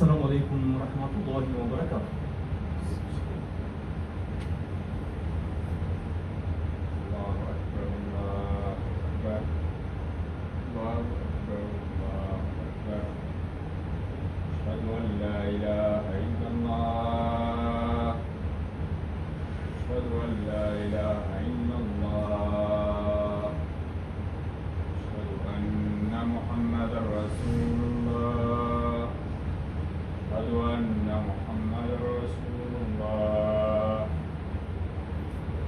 السلام عليكم ورحمة الله وبركاته. الله أكبر الله أكبر الله أكبر الله أكبر أشهد أن لا إله إلا الله أشهد أن لا إله إلا الله أشهد أن محمدا رسول الله أشهد أن محمدا رسول الله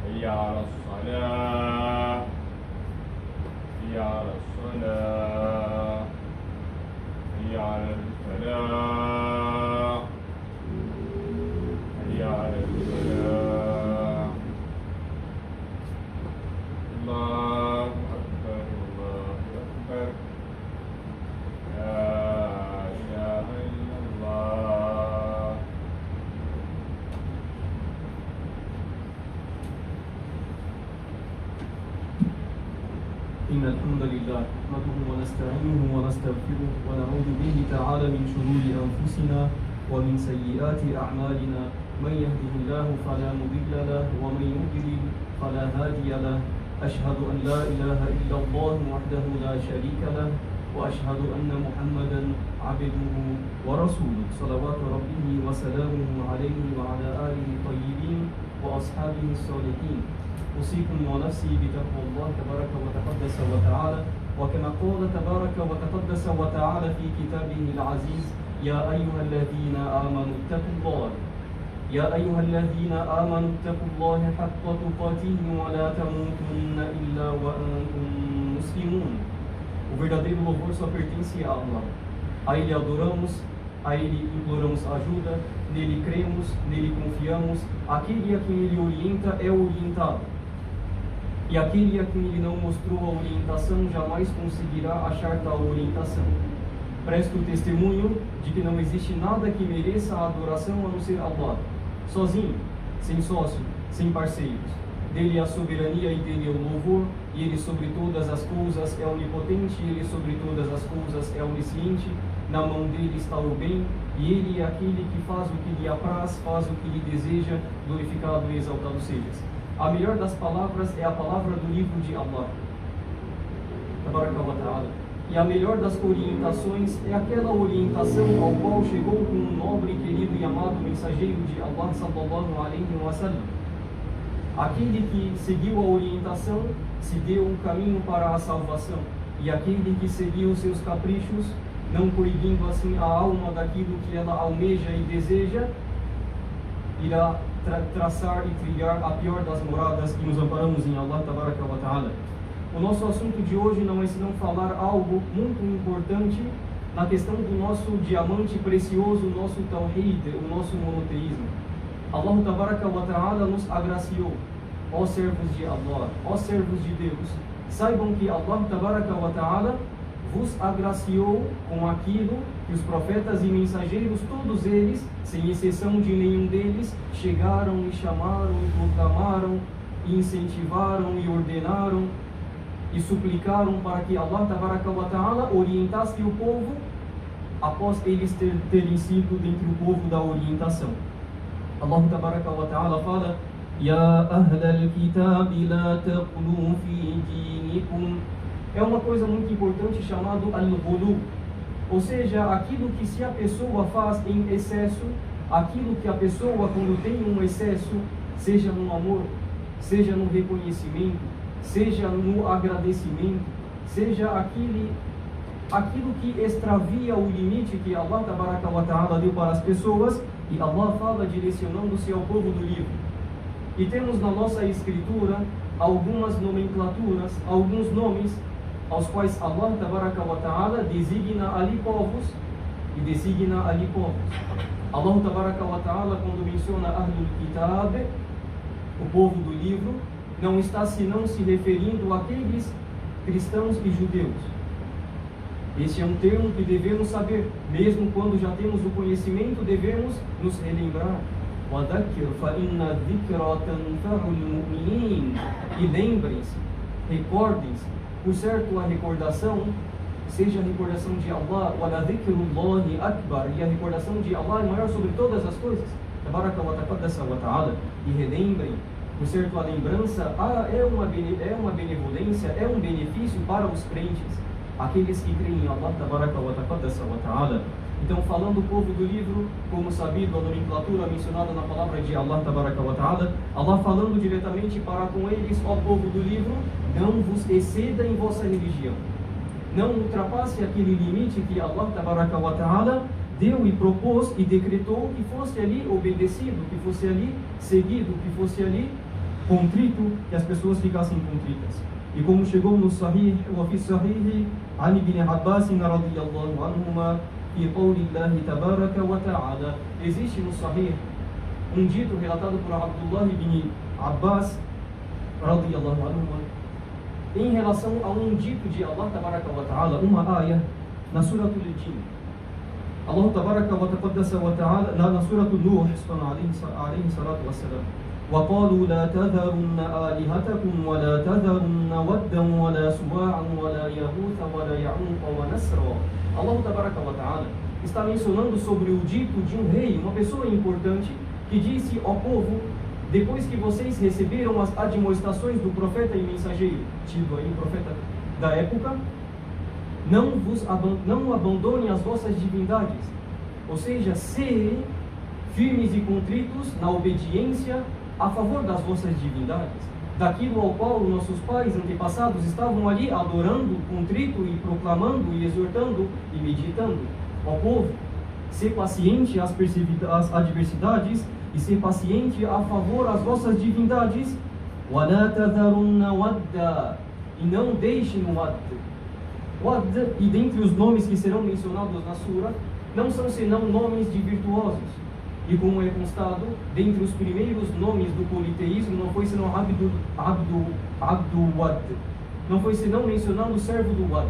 حي على الصلاة حي على الصلاة حي على الفلاح حي على الفلاح الله أكبر الله أكبر لا إله إلا الله. إن الحمد لله نحمده ونستعينه ونستغفره ونعوذ به تعالى من شرور أنفسنا ومن سيئات أعمالنا. من يهده الله فلا مضل له ومن يضلل فلا هادي له. أشهد أن لا إله إلا الله وحده لا شريك له وأشهد أن محمدا عبده ورسوله صلوات ربه وسلامه عليه وعلى آله الطيبين وأصحابه الصالحين. أوصيكم ونفسي بتقوى الله تبارك وتقدس وتعالى، وكما قال تبارك وتقدس وتعالى في كتابه العزيز: يا أيها الذين آمنوا اتقوا الله يا أيها الذين آمنوا اتقوا الله حق تقاته ولا تموتن إلا وأنتم مسلمون. O verdadeiro louvor só pertence a Allah. A Ele adoramos, a Ele imploramos ajuda, nele cremos, nele confiamos. Aquele a quem Ele orienta é orientado. E aquele a quem Ele não mostrou a orientação jamais conseguirá achar tal orientação. Presto testemunho de que não existe nada que mereça a adoração a não ser Allah, sozinho, sem sócio, sem parceiros. Dele é a soberania e dele é o louvor, e Ele sobre todas as coisas é onipotente, e Ele sobre todas as coisas é onisciente. Na mão dele está o bem, e Ele é aquele que faz o que lhe apraz, faz o que lhe deseja, glorificado e exaltado sejas. A melhor das palavras é a palavra do livro de Allah, Tabaraka wa Ta'ala. E a melhor das orientações é aquela orientação ao qual chegou com um nobre, querido e amado mensageiro de Allah, sallallahu alaihi wa sallam. Aquele que seguiu a orientação se deu um caminho para a salvação, e aquele que seguiu seus caprichos, não proibindo assim a alma daquilo que ela almeja e deseja, irá traçar e trilhar a pior das moradas, e nos amparamos em Allah Tabaraka wa Ta'ala. O nosso assunto de hoje não é senão falar algo muito importante na questão do nosso diamante precioso, o nosso Tawhid, o nosso monoteísmo. Allah Tabaraka wa Ta'ala nos agraciou, ó servos de Allah, ó servos de Deus. Saibam que Allah Tabaraka wa Ta'ala vos agraciou com aquilo que os profetas e mensageiros, todos eles, sem exceção de nenhum deles, chegaram e chamaram e proclamaram, e incentivaram e ordenaram e suplicaram para que Allah Tabaraka wa Ta'ala orientasse o povo após eles terem sido dentre o povo da orientação. Allah Tabaraka wa Ta'ala fala: Ya ahlal kitab la taqulu fi dinikum. É uma coisa muito importante chamado al-ghulu, ou seja, aquilo que se a pessoa faz em excesso, aquilo que a pessoa quando tem um excesso, seja no amor, seja no reconhecimento, seja no agradecimento, seja aquilo que extravia o limite que Allah Tabaraka wa Ta'ala deu para as pessoas, e Allah fala direcionando-se ao povo do livro. E temos na nossa escritura algumas nomenclaturas, alguns nomes aos quais Allah Tabaraka wa Ta'ala designa ali povos e designa ali povos. Allah Tabaraka wa Ta'ala, quando menciona Ahlul Kitab, o povo do livro, não está senão se referindo àqueles cristãos e judeus. Este é um termo que devemos saber, mesmo quando já temos o conhecimento, devemos nos relembrar. وَذَكِّرْ فَإِنَّ الذِّكْرَ تَنْفَعُ الْمُؤْمِنِينَ. E lembrem-se, recordem-se, por certo a recordação seja a recordação de Allah, wala dhikrullahi akbar, e a recordação de Allah é maior sobre todas as coisas, tabaraka wa taqaddasa wa ta'ala, e relembrem, por certo a lembrança é uma benevolência, é um benefício para os crentes, aqueles que creem em Allah, tabaraka wa taqaddasa wa ta'ala. Então, falando o povo do livro, como sabido, a nomenclatura mencionada na palavra de Allah, tabaraka wa ta'ala, Allah falando diretamente para com eles, ó povo do livro, não vos exceda em vossa religião. Não ultrapasse aquele limite que Allah, tabaraka wa ta'ala, deu e propôs e decretou que fosse ali obedecido, que fosse ali seguido, que fosse ali contrito, que as pessoas ficassem contritas. E como chegou no Sahih, wa fi Sahih, an ibn Abbas radiyallahu anhuma, fi qawli Allahi tabaraka wa ta'ala, existe no Sahih um dito relatado por Abdullah ibn Abbas radiyallahu anhuma, em relação a um dito de Allah tabaraka wa ta'ala, uma ayah na Suratul Jinn. Allah tabaraka wa taqaddasa wa ta'ala, na Suratul Nuh, alayhi salatu wassalam, وقالوا لا تذرن آلهتكم ولا تذرن ودا ولا سواعا ولا يغوث ولا يعوق ونسرا. Allah tabaraka wa ta'ala está mencionando sobre o dito de um rei, uma pessoa importante, que disse: ó povo, depois que vocês receberam as admoestações do profeta e mensageiro, tido aí o profeta da época, não abandonem as vossas divindades, ou seja, serem firmes e contritos na obediência a favor das vossas divindades, daquilo ao qual nossos pais antepassados estavam ali adorando, contrito e proclamando e exortando e meditando. Ó povo, ser paciente às adversidades e ser paciente a favor das vossas divindades. وَلَا تَذَرُنَّ وَدَّ, e não deixem o Wad. Wad, e dentre os nomes que serão mencionados na sura, não são senão nomes de virtuosos. E como é constado, dentre os primeiros nomes do politeísmo não foi senão Abdu Wad, não foi senão mencionando o servo do Wad.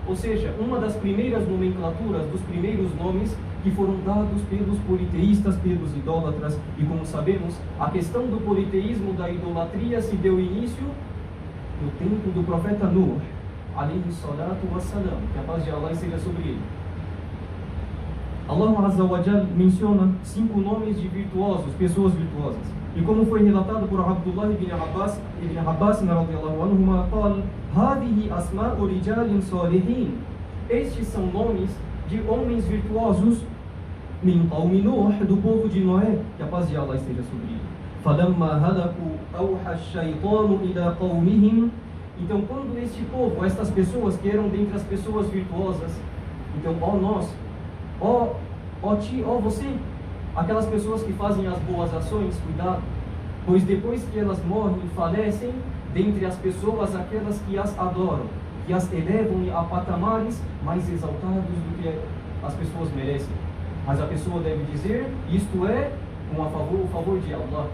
Ou seja, uma das primeiras nomenclaturas, dos primeiros nomes que foram dados pelos politeístas, pelos idólatras. E como sabemos, a questão do politeísmo, da idolatria, se deu início no tempo do profeta Nuh, alayhi salatu wassalam, que a paz de Allah seja sobre ele. Allah Azza wa Jal menciona 5 nomes de virtuosos, pessoas virtuosas. E como foi relatado por Abdullah ibn Abbas radiyallahu anhuma, قال هذه أسماء رجال صالحين. Estes são nomes de homens virtuosos, min qawmi Nuh, do povo de Noé, que a paz de Allah esteja sobre ele. فلما هلكوا أوحى الشيطان إلى قومهم. Então, quando este povo, estas pessoas que eram dentre as pessoas virtuosas, então, ó nós, ó você, aquelas pessoas que fazem as boas ações, cuidado, pois depois que elas morrem e falecem, dentre as pessoas, aquelas que as adoram, que as elevam a patamares mais exaltados do que as pessoas merecem. Mas a pessoa deve dizer: isto é com o favor de Allah.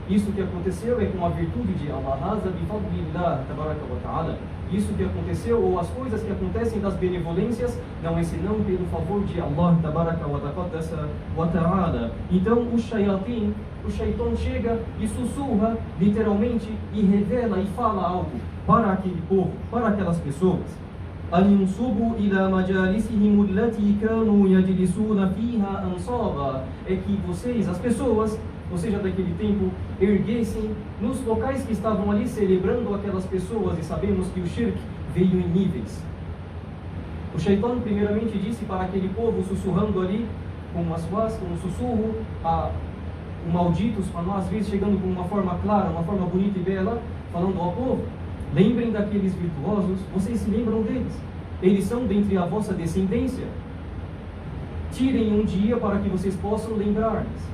Isso que aconteceu é com a virtude de Allah. Haza bi fadlillah tabaraka wa ta'ala. Isso que aconteceu, ou as coisas que acontecem das benevolências, não é senão pelo favor de Allah tabaraka wa ta'ala. Então o shaitan chega e sussurra, literalmente, e revela e fala algo para aquele povo, para aquelas pessoas. أَنْصُبُوا إِلَى مَجَالِسِهِمُ الَّتِي كَانُوا يَجْلِسُونَ فِيهَا أَنْصَابًا. É que vocês, as pessoas, ou seja, daquele tempo, erguessem nos locais que estavam ali celebrando aquelas pessoas, e sabemos que o shirk veio em níveis. O shaitan primeiramente disse para aquele povo, sussurrando ali, com um sussurro, um malditos, às vezes chegando com uma forma clara, uma forma bonita e bela, falando ao povo: lembrem daqueles virtuosos, vocês se lembram deles, eles são dentre a vossa descendência. Tirem um dia para que vocês possam lembrar-lhes.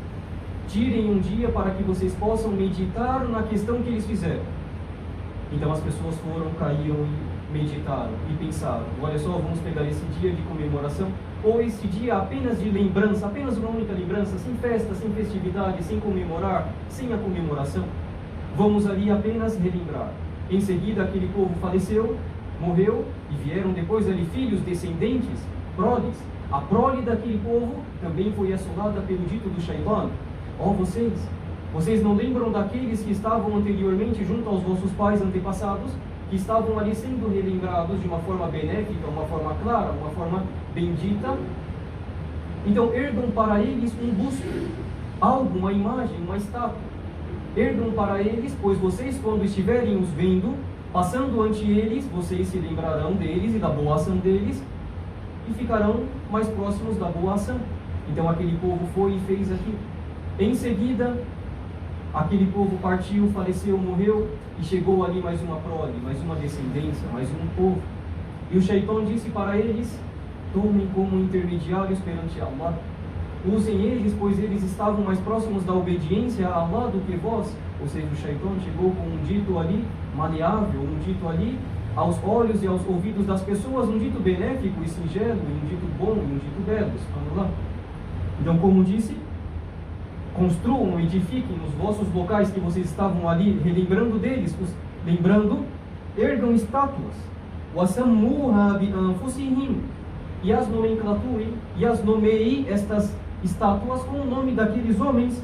Tirem um dia para que vocês possam meditar na questão que eles fizeram. Então as pessoas caíram e meditaram e pensaram: olha só, vamos pegar esse dia de comemoração, ou esse dia apenas de lembrança, apenas uma única lembrança, sem festa, sem festividade, sem comemorar, sem a comemoração. Vamos ali apenas relembrar. Em seguida aquele povo faleceu, morreu, e vieram depois ali filhos, descendentes, proles. A prole daquele povo também foi assolada pelo dito do shaitan: ó vocês não lembram daqueles que estavam anteriormente junto aos vossos pais antepassados? que estavam ali sendo relembrados de uma forma benéfica, uma forma clara, uma forma bendita. Então ergam para eles um busto, algo, uma imagem, uma estátua. Ergam para eles, pois vocês, quando estiverem os vendo, passando ante eles, vocês se lembrarão deles e da boa ação deles, e ficarão mais próximos da boa ação. Então aquele povo foi e fez aquilo. Em seguida, aquele povo partiu, faleceu, morreu, e chegou ali mais uma prole, mais uma descendência, mais um povo. E o Shaitão disse para eles: tomem como intermediários perante Allah. Usem eles, pois eles estavam mais próximos da obediência a Allah do que vós. Ou seja, o Shaitão chegou com um dito ali maleável, um dito ali aos olhos e aos ouvidos das pessoas, um dito benéfico e singelo, um dito bom e um dito belo. Subhanallah. Então, como disse, construam, edifiquem os vossos locais que vocês estavam ali, relembrando deles, lembrando, ergam estátuas, wasammuha bi anfusihim, e as nomenclaturem, e as nomeiem estas estátuas com o nome daqueles homens.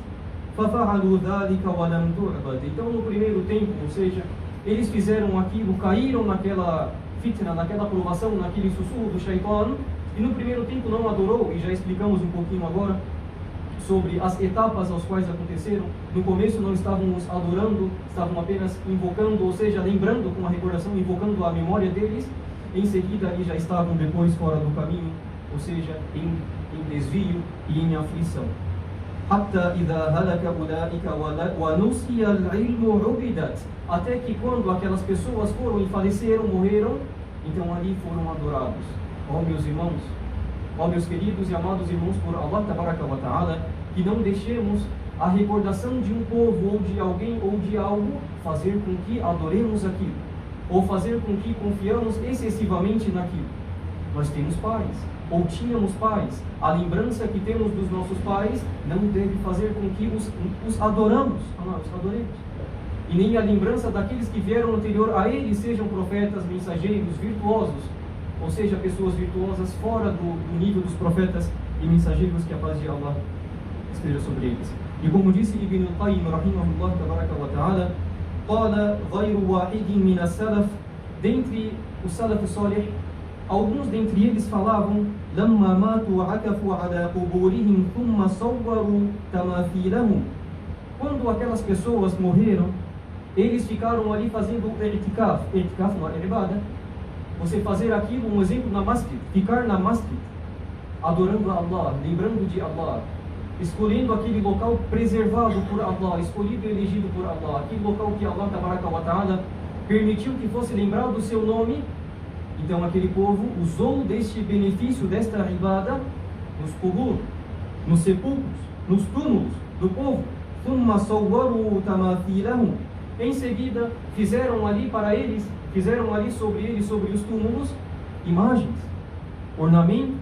فَفَعَلُوا ذَلِكَ وَلَمْ تُعْبَدْ. Então, no primeiro tempo, ou seja, eles fizeram aquilo, caíram naquela fitna, naquela provação, naquele sussurro do Shaitão, e no primeiro tempo não adorou, e já explicamos um pouquinho agora sobre as etapas aos quais aconteceram. No começo não estávamos adorando, estavam apenas invocando, ou seja, lembrando com a recordação, invocando a memória deles. Em seguida ali já estavam depois fora do caminho, ou seja, em desvio e em aflição. Até que quando aquelas pessoas foram e faleceram, morreram, então ali foram adorados. Ó meus irmãos, ó meus queridos e amados irmãos por Allah Tabaraka wa Ta'ala, que não deixemos a recordação de um povo ou de alguém ou de algo fazer com que adoremos aquilo, ou fazer com que confiamos excessivamente naquilo. Nós temos pais, ou tínhamos pais. A lembrança que temos dos nossos pais não deve fazer com que os adoremos, os adoremos. E nem a lembrança daqueles que vieram anterior a eles, sejam profetas, mensageiros, virtuosos, ou seja, pessoas virtuosas fora do nível dos profetas e mensageiros, que a paz de Allah esteja sobre eles. E como disse Ibn al-Qayyim, rahimahullah tabaraka wa ta'ala, qala ghayru wahidin min as-salaf, dentre os salaf salih, alguns dentre eles falavam: lamma matu akafu ala quburihim thumma sawwaru tamathilahum. Quando aquelas pessoas morreram, eles ficaram ali fazendo i'tikaf. I'tikaf não é ibada. Você fazer aquilo, um exemplo na masjid, ficar na masjid, adorando a Allah, lembrando de Allah, escolhendo aquele local preservado por Allah, escolhido e elegido por Allah, aquele local que Allah Tabaraka wa Ta'ala permitiu que fosse lembrado o seu nome. Então aquele povo usou deste benefício, desta ibada, nos qubur, nos sepulcros, nos túmulos do povo. Thumma sawwaru tamathilahum. Em seguida, fizeram ali para eles, fizeram ali sobre eles, sobre os túmulos, imagens, ornamentos.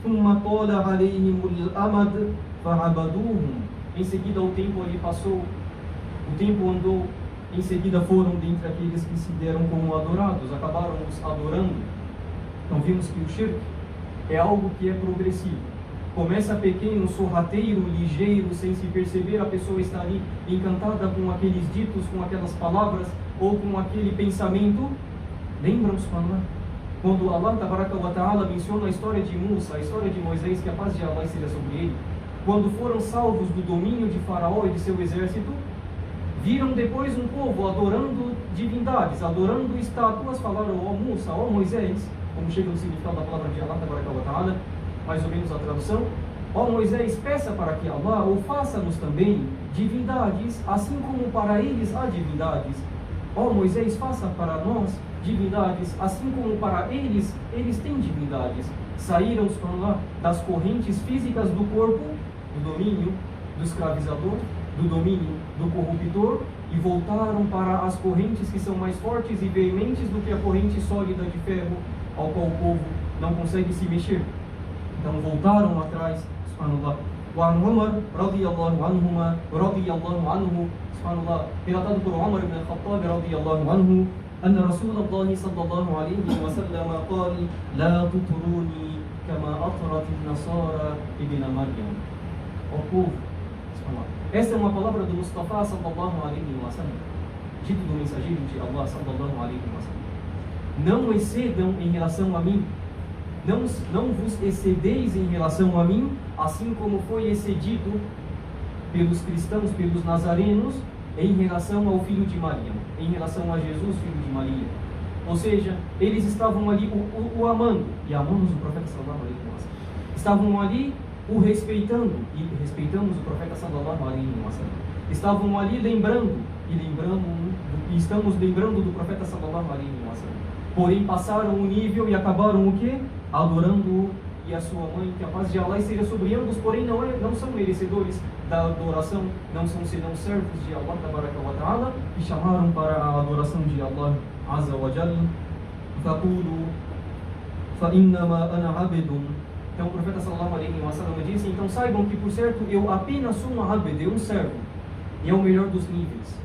Thumma tala alayhimul amad fa'abaduhum. Em seguida o tempo ali passou, o tempo andou. Em seguida foram dentre aqueles que se deram como adorados, acabaram os adorando. Então vimos que o shirk é algo que é progressivo. Começa pequeno, sorrateiro, ligeiro, sem se perceber, a pessoa está ali encantada com aqueles ditos, com aquelas palavras, ou com aquele pensamento. Lembram-se quando Allah Tabaraka wa Ta'ala menciona a história de Musa, a história de Moisés, que a paz de Allah esteja sobre ele, quando foram salvos do domínio de Faraó e de seu exército, viram depois um povo adorando divindades, adorando estátuas, falaram: ó Musa, ó Moisés, como chega no significado da palavra de Allah Tabaraka wa Ta'ala, mais ou menos a tradução: ó Moisés, peça para que Allah ou faça-nos também divindades, assim como para eles há divindades. Ó Moisés, faça para nós divindades, assim como para eles têm divindades. Saíram das correntes físicas do corpo, do domínio do escravizador, do domínio do corruptor, e voltaram para as correntes que são mais fortes e veementes do que a corrente sólida de ferro, ao qual o povo não consegue se mexer. Então voltaram atrás, subhanallah. وعن عمر رضي الله عنهما ورضي الله عنه سبحان الله relatado por Umar ibn al-Khattab رضي الله عنه أن رسول الله صلى الله عليه وسلم قال لا تطروني كما أطرت النصارى ابن مريم. O povo, essa é uma palavra do Mustafa sallallahu alaihi wa sallam. dito do mensageiro de Allah sallallahu alaihi wasallam: não excedam em relação a mim, não vos excedeis em relação a mim, assim como foi excedido pelos cristãos, pelos nazarenos, em relação ao filho de Maria, em relação a Jesus, filho de Maria. Ou seja, eles estavam ali o amando, e amamos o profeta sallallahu alaihi wasallam. Estavam ali o respeitando, e respeitamos o profeta sallallahu alaihi wasallam. Estavam ali lembrando, e estamos lembrando do profeta sallallahu alaihi wasallam. Porém passaram o nível e acabaram o quê? Adorando e a sua mãe, que a paz de Allah esteja sobre ambos, porém não são merecedores da adoração, não são senão servos de Allah tabaraka wa ta'ala, que chamaram para a adoração de Allah azza wa jalla. Faqulu fa innama ana abdun. Então o profeta sallallahu alaihi wasallam disse: então saibam que por certo eu apenas sou um abd, um servo, e é o melhor dos níveis.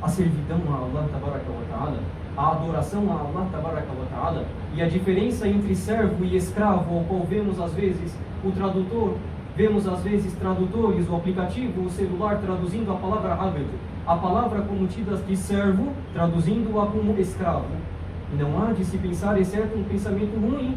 A servidão a Allah tabaraka wa ta'ala, a adoração a Allah tabaraka wa ta'ala, e a diferença entre servo e escravo, ao qual vemos às vezes o tradutor, vemos às vezes tradutores, o aplicativo, o celular traduzindo a palavra abd, a palavra como tida de servo, traduzindo-a como escravo. E não há de se pensar, exceto um pensamento ruim,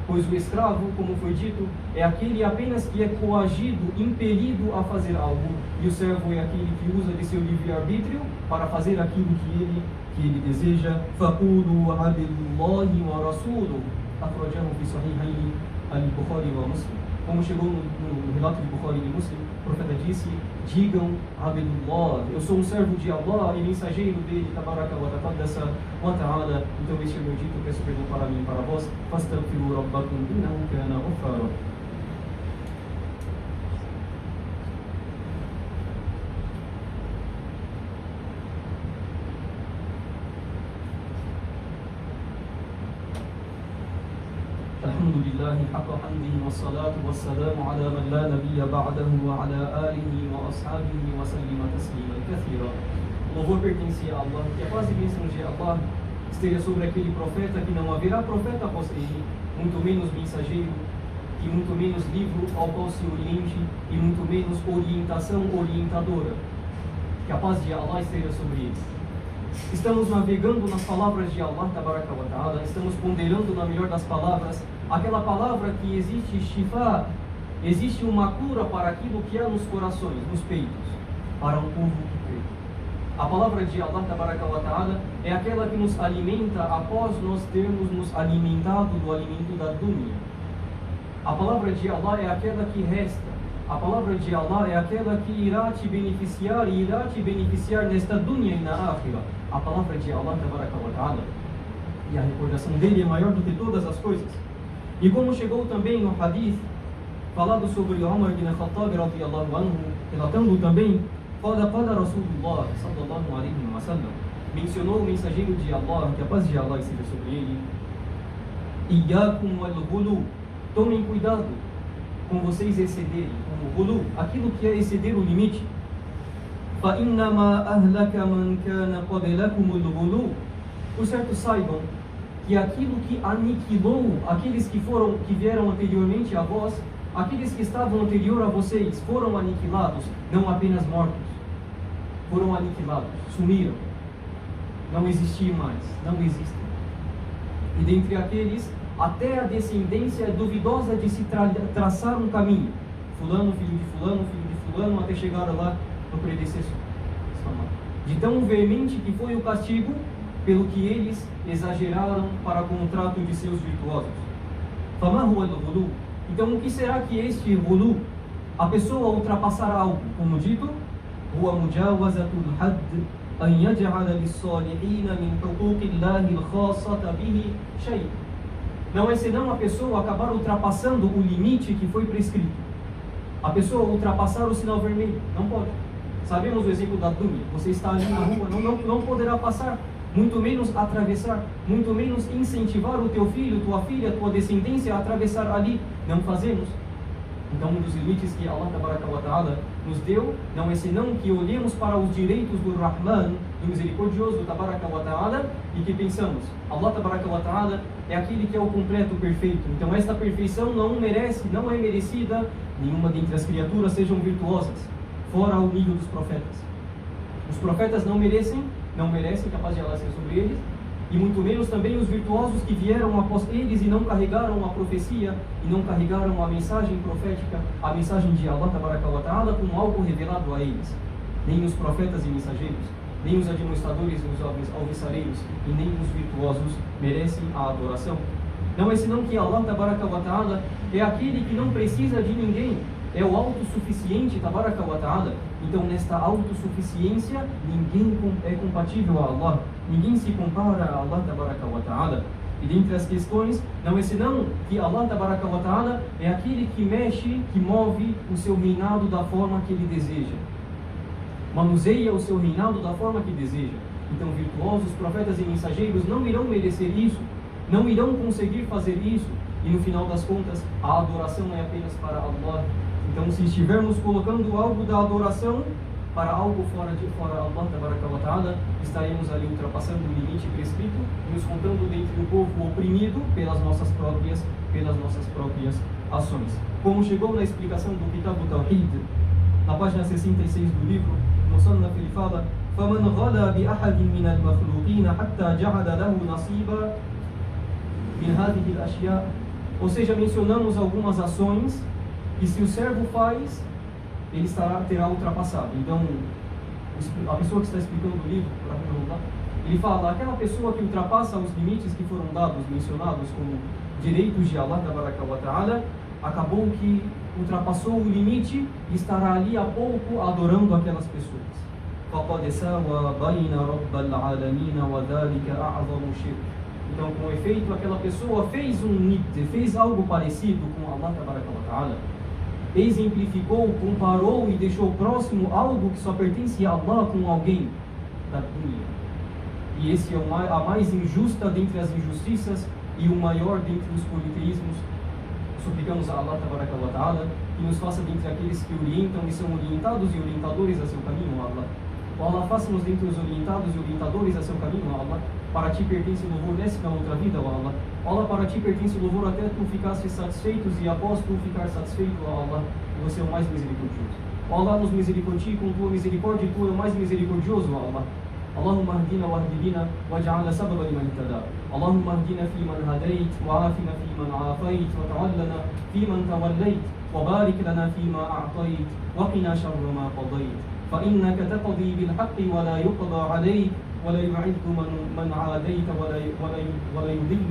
pois o escravo, como foi dito, é aquele apenas que é coagido, impelido a fazer algo, e o servo é aquele que usa de seu livre-arbítrio para fazer aquilo que ele deseja. Faqulu abdullahi wa rasuluhu, akhrajahu fi sahihayn al-Bukhari wa Muslim. Como chegou no relato de Bukhari e Muslim, o profeta disse: digam Abdullah, eu sou um servo de Allah e mensageiro dele, tabaraka wa ta'ala. Então este é o meu dito, peço perdão para mim e para vós. Fastaghfiru rabbakum innahu kana ghaffara. الحمد لله حق حمده والصلاة والسلام على من لا نبي بعده وعلى آله وأصحابه وسلم تسليما كثيرا. Louvor pertence a Allah, que a paz e bênção de Allah esteja sobre aquele profeta, que não haverá profeta após ele, muito menos mensageiro, e muito menos livro ao qual se oriente, e muito menos orientação orientadora. Que a paz de Allah esteja sobre ele. Estamos navegando nas palavras de Allah tabaraka wa ta'ala, estamos ponderando na melhor das palavras, aquela palavra que existe shifa, existe uma cura para aquilo que há nos corações, nos peitos, para um povo que crê. A palavra de Allah tabaraka wa ta'ala é aquela que nos alimenta após nós termos nos alimentado do alimento da dunya. A palavra de Allah é aquela que resta. A palavra de Allah é aquela que irá te beneficiar e irá te beneficiar nesta dunya e na akhirah. A palavra de Allah tabaraka wa ta'ala, e a recordação dele é maior do que todas as coisas. E como chegou também no hadith falado sobre Umar bin Khattab radiyallahu anhu, relatando também, qala Rasulullah sallallahu alaihi wasallam, mencionou o mensageiro de Allah, que a paz de Allah esteja sobre ele: Iyyakum wal-ghulu, tomem cuidado com vocês excederem, com o ghulu, aquilo que é exceder o limite. فَإِنَّمَا أَهْلَكَ مَنْ كَانَ قَبْلَكُمُ الْغُلُوُ. Por certo, saibam que aquilo que aniquilou aqueles que vieram anteriormente a vós, aqueles que estavam anterior a vocês, foram aniquilados, não apenas mortos, foram aniquilados, sumiram, não existiam mais, não existem. E dentre aqueles, até a descendência é duvidosa de se traçar um caminho, fulano, filho de fulano, até chegar lá no predecessor, de tão veemente que foi o castigo pelo que eles exageraram para com o trato de seus virtuosos. Então o que será que este ghulu, a pessoa ultrapassar algo, como dito, não é senão a pessoa acabar ultrapassando o limite que foi prescrito. A pessoa ultrapassar o sinal vermelho, não pode. Sabemos o exemplo da dunya. Você está ali na rua, não poderá passar, muito menos atravessar, muito menos incentivar o teu filho, tua filha, tua descendência a atravessar ali. Não fazemos. Então um dos limites que Allah tabaraka wa ta'ala nos deu não é senão que olhemos para os direitos do Rahman, do misericordioso, do tabaraka wa ta'ala, e que pensamos: Allah tabaraka wa ta'ala é aquele que é o completo, perfeito. Então esta perfeição não é merecida, nenhuma dentre as criaturas sejam virtuosas, fora o nível dos profetas. Os profetas não merecem não merecem que a paz de Allah seja sobre eles, e muito menos também os virtuosos que vieram após eles e não carregaram a profecia, e não carregaram a mensagem profética, a mensagem de Allah Tabaraka wa Ta'ala como algo revelado a eles. Nem os profetas e mensageiros, nem os administradores e os alvissareiros, e nem os virtuosos merecem a adoração. Não é senão que Allah Tabaraka wa Ta'ala é aquele que não precisa de ninguém, é o autossuficiente Tabaraka wa Ta'ala. Então nesta autossuficiência ninguém é compatível a Allah, ninguém se compara a Allah Tabaraka wa Ta'ala. E dentre as questões, não é senão que Allah Tabaraka wa Ta'ala é aquele que mexe, que move o seu reinado da forma que ele deseja, manuseia o seu reinado da forma que deseja. Então virtuosos, profetas e mensageiros não irão merecer isso, não irão conseguir fazer isso, e no final das contas a adoração é apenas para Allah. Então se estivermos colocando algo da adoração para algo fora Allah Tabaraka wa Ta'ala, estaremos ali ultrapassando o limite prescrito e nos contando dentre o povo oprimido pelas nossas próprias ações. Como chegou na explicação do Kitab Tawhid, na página 66 do livro, Musannaf, ele fala: فَمَنْ غَلَى بِأَحَدٍ مِنَ الْمَخْلُوقِينَ حَتَّى جَعَلَ لَهُ نَصِيبًا مِنْ هَذِهِ الْأَشْيَاءِ. Ou seja, mencionamos algumas ações que se o servo faz, ele terá ultrapassado. Então, a pessoa que está explicando o livro, ele fala: aquela pessoa que ultrapassa os limites que foram dados, mencionados como direitos de Allah Tabaraka wa Ta'ala, acabou que ultrapassou o limite e estará ali a pouco adorando aquelas pessoas. فَقَدْ سَاوَى بَيْنَ رَبَّ الْعَالَمِينَ وَذَلِكَ أَعْظَمُ شِرْكٍ. Então, com efeito, aquela pessoa fez fez algo parecido com Allah Tabaraka wa Ta'ala, exemplificou, comparou e deixou próximo algo que só pertence a Allah com alguém da dunya. E esse é a mais injusta dentre as injustiças e o maior dentre os politeísmos. Suplicamos a Allah Tabaraka wa Ta'ala que nos faça dentre aqueles que orientam e são orientados e orientadores a seu caminho, Allah. Allah, faça-nos dentre os orientados e orientadores a seu caminho, Allah. Para ti pertence o louvor nessa e na outra vida, Allah. Allah, para ti pertence o louvor até tu ficasses satisfeitos e após tu ficar satisfeito, Allah, você é o mais misericordioso. Allah, nos misericordie com tua misericórdia, tu é o mais misericordioso, Allah. اللهم اهدنا واهد بنا واجعلنا سببا لمن اهتدى. اللهم اهدنا فيمن هديت وعافنا فيمن عافيت وتولنا فيمن توليت وبارك لنا فيما أعطيت وقنا شر ما قضيت فإنك تقضي بالحق ولا يقضى عليك ولا يعز من عاديت ولا يذل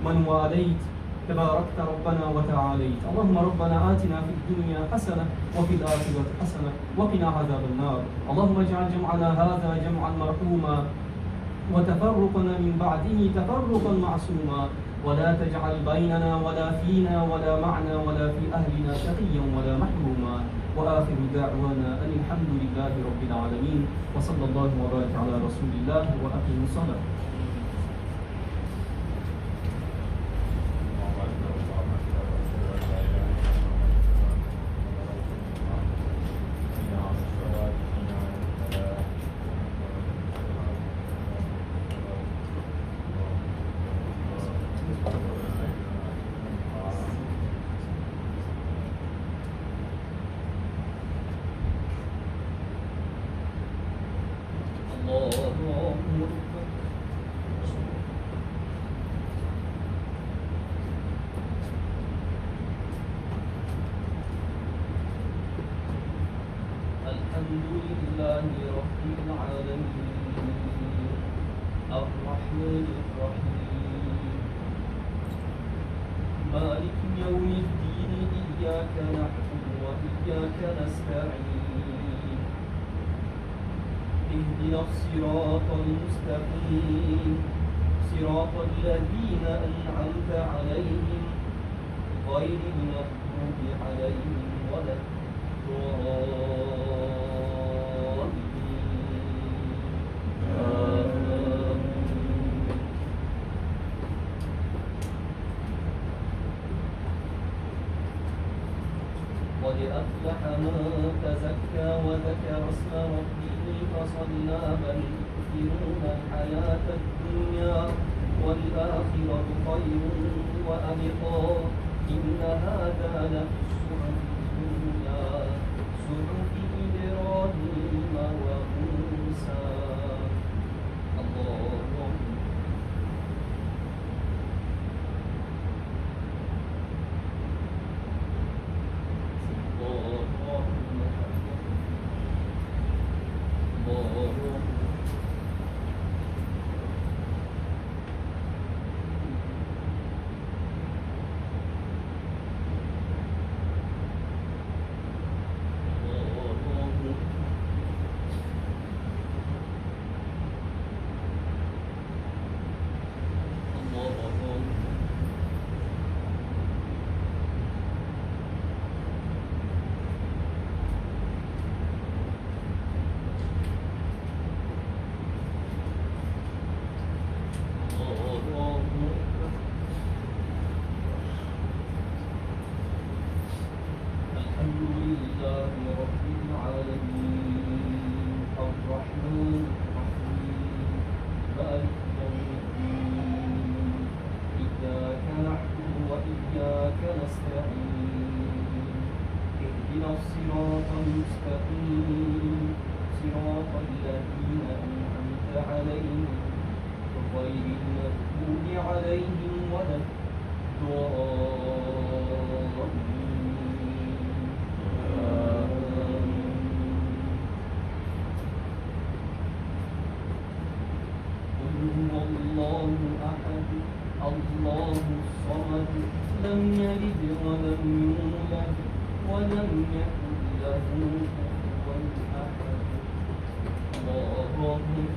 من واليت تباركت ربنا وتعاليت. اللهم ربنا آتنا في الدنيا حسنة وفي الآخرة حسنة وقنا عذاب النار. اللهم اجعل جمعنا هذا جمعا مرحوما وتفرقنا من بعده تفرقا معصوما ولا تجعل بيننا ولا فينا ولا معنا ولا في أهلنا شقيا ولا محروما. وآخر دعوانا أن الحمد لله رب العالمين وصلى الله وبارك على رسول الله وأقم الصلاة. الحمد لله رب العالمين الرحمن الرحيم مالك يوم الدين إياك نعبد وإياك نستعين اهدنا الصراط المستقيم صراط الذين أنعمت عليهم غير المغضوب عليهم ولا قد أفلح من تزكى وذكر اسم ربه فصلى بل تؤثرون الحياة الدنيا والآخرة خير وأبقى إن هذا لفي الصحف الدنيا صحف إبراهيم وموسى الرحمن الرحيم مالك يوم الدين إياك نعبد وإياك نستعين اهدنا الصراط المستقيم صراط الذين أنعمت عليهم غير المغضوب عليهم ولا الله أحد الله الصمد لم يلد ولم يولد ولم يكن له كفوا أحد الله أكبر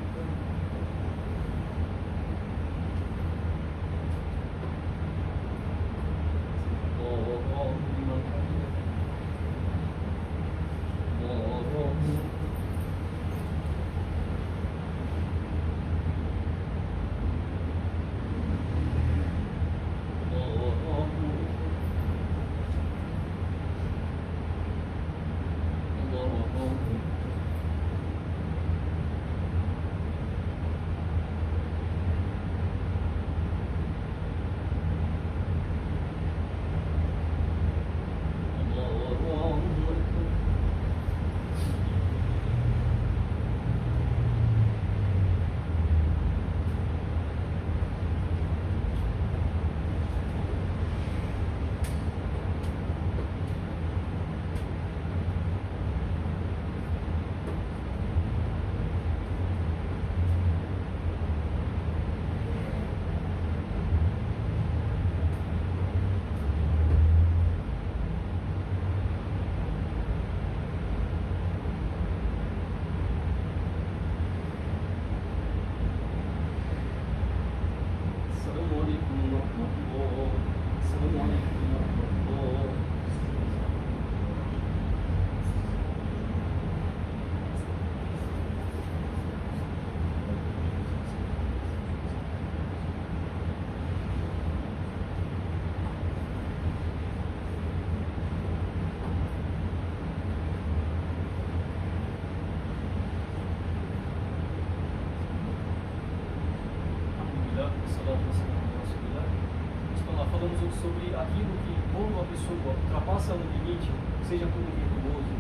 sobre aquilo que, quando a pessoa ultrapassa o limite, seja tudo virtuoso.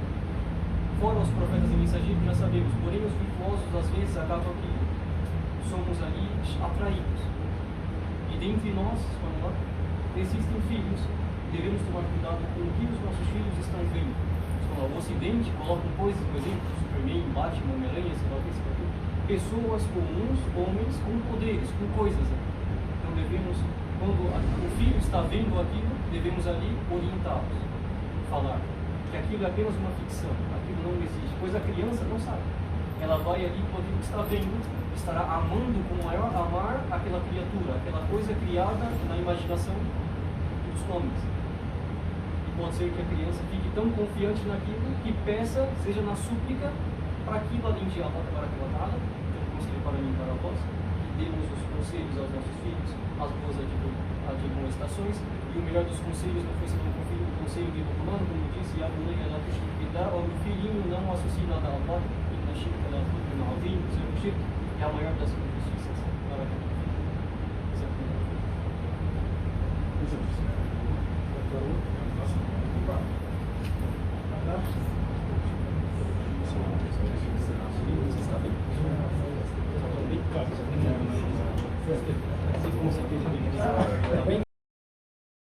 Fora os profetas e mensageiros, já sabemos, porém os virtuosos às vezes acabam que somos ali atraídos. E dentre nós, vamos lá, existem filhos, devemos tomar cuidado com o que os nossos filhos estão vendo. O Ocidente coloca coisas, por exemplo, Superman, Batman, Homem-Aranha, sei lá o que, sei lá o que. Pessoas comuns, homens com poderes, com coisas. Então devemos, quando o filho está vendo aquilo, devemos ali orientá-los, falar que aquilo é apenas uma ficção, aquilo não existe, pois a criança não sabe. Ela vai ali, quando está vendo, estará amando com o maior amar aquela criatura, aquela coisa criada na imaginação dos homens. E pode ser que a criança fique tão confiante naquilo que peça, seja na súplica, para aquilo além de Allah, para aquela tala, que eu conselho para mim, para vós, que demos os conselhos aos nossos filhos, as boas admoestações, e o melhor dos conselhos não foi senão o conselho de Luqman, como disse, a mulher ela ó meu filhinho, não associe nada a Allah, e na shirk ela fica no alvinho, o seu shirk é a maior das injustiças. Está bem?